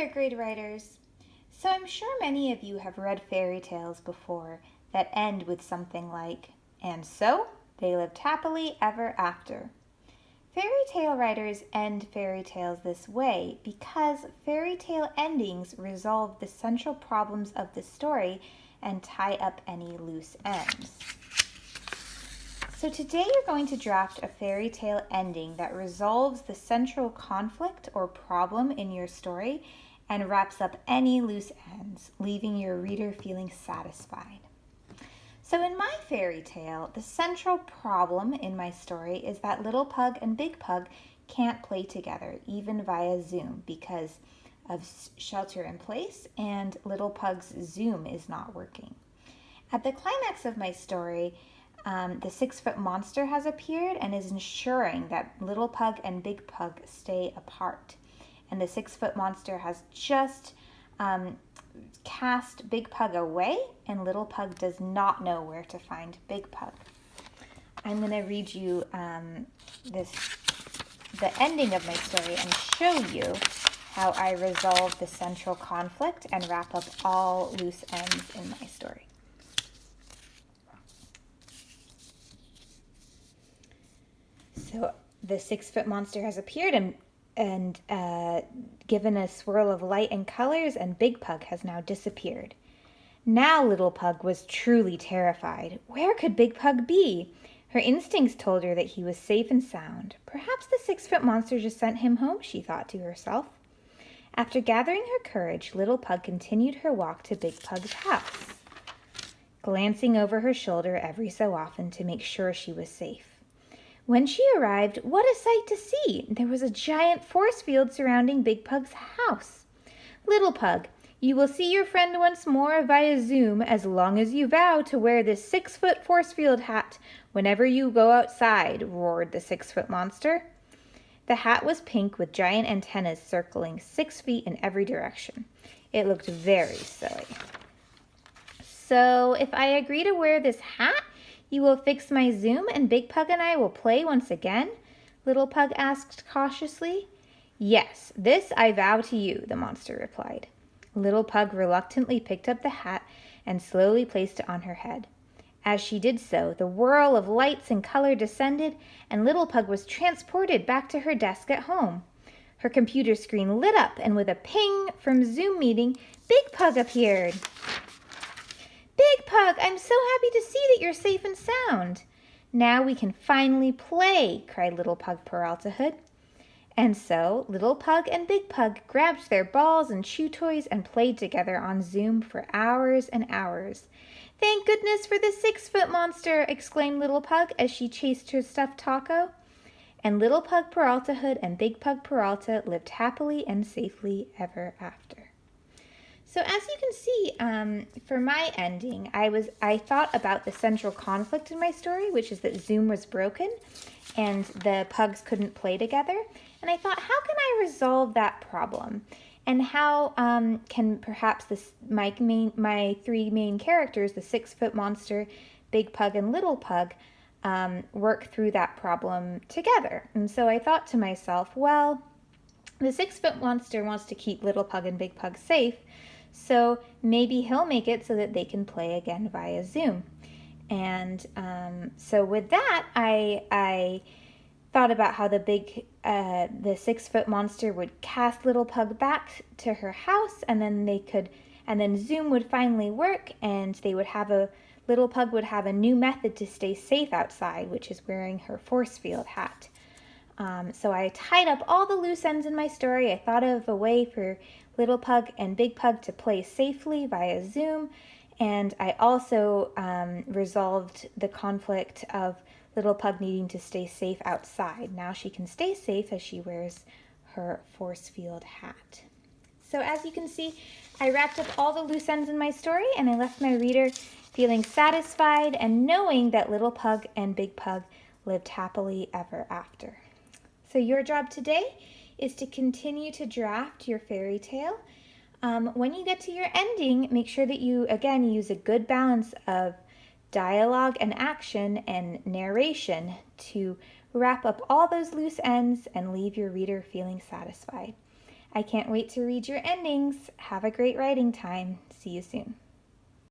third grade writers. So I'm sure many of you have read fairy tales before that end with something like, and so they lived happily ever after. Fairy tale writers end fairy tales this way because fairy tale endings resolve the central problems of the story and tie up any loose ends. So today you're going to draft a fairy tale ending that resolves the central conflict or problem in your story and wraps up any loose ends, leaving your reader feeling satisfied. So in my fairy tale, the central problem in my story is that Little Pug and Big Pug can't play together, even via Zoom, because of shelter in place and Little Pug's Zoom is not working. At the climax of my story, the 6-foot monster has appeared and is ensuring that Little Pug and Big Pug stay apart. And the 6-foot monster has just cast Big Pug away, and Little Pug does not know where to find Big Pug. I'm going to read you the ending of my story and show you how I resolve the central conflict and wrap up all loose ends in my story. So the 6-foot monster has appeared and given a swirl of light and colors, and Big Pug has now disappeared. Now Little Pug was truly terrified. Where could Big Pug be? Her instincts told her that he was safe and sound. Perhaps the 6-foot monster just sent him home, she thought to herself. After gathering her courage, Little Pug continued her walk to Big Pug's house, glancing over her shoulder every so often to make sure she was safe. When she arrived, what a sight to see! There was a giant force field surrounding Big Pug's house. Little Pug, you will see your friend once more via Zoom as long as you vow to wear this 6-foot force field hat whenever you go outside, roared the 6-foot monster. The hat was pink with giant antennas circling 6 feet in every direction. It looked very silly. So, if I agree to wear this hat, you will fix my Zoom and Big Pug and I will play once again? Little Pug asked cautiously. Yes, this I vow to you, the monster replied. Little Pug reluctantly picked up the hat and slowly placed it on her head. As she did so, the whirl of lights and color descended, and Little Pug was transported back to her desk at home. Her computer screen lit up, and with a ping from Zoom meeting, Big Pug appeared. Big Pug, I'm so happy to see that you're safe and sound. Now we can finally play, cried Little Pug Peralta Hood. And so Little Pug and Big Pug grabbed their balls and chew toys and played together on Zoom for hours and hours. Thank goodness for the 6-foot monster, exclaimed Little Pug as she chased her stuffed taco. And Little Pug Peralta Hood and Big Pug Peralta lived happily and safely ever after. So as you can see, for my ending, I thought about the central conflict in my story, which is that Zoom was broken and the pugs couldn't play together. And I thought, how can I resolve that problem? And how can perhaps my 3 main characters, the 6-foot monster, Big Pug, and Little Pug, work through that problem together? And so I thought to myself, well, the 6-foot monster wants to keep Little Pug and Big Pug safe, so maybe he'll make it so that they can play again via Zoom. And so with that, I thought about how the 6-foot monster would cast Little Pug back to her house, and then Zoom would finally work, and Little Pug would have a new method to stay safe outside, which is wearing her force field hat. So I tied up all the loose ends in my story. I thought of a way for Little Pug and Big Pug to play safely via Zoom, and I also resolved the conflict of Little Pug needing to stay safe outside. Now she can stay safe as she wears her force field hat. So as you can see, I wrapped up all the loose ends in my story, and I left my reader feeling satisfied and knowing that Little Pug and Big Pug lived happily ever after. So your job today is to continue to draft your fairy tale. When you get to your ending, make sure that you, again, use a good balance of dialogue and action and narration to wrap up all those loose ends and leave your reader feeling satisfied. I can't wait to read your endings. Have a great writing time. See you soon.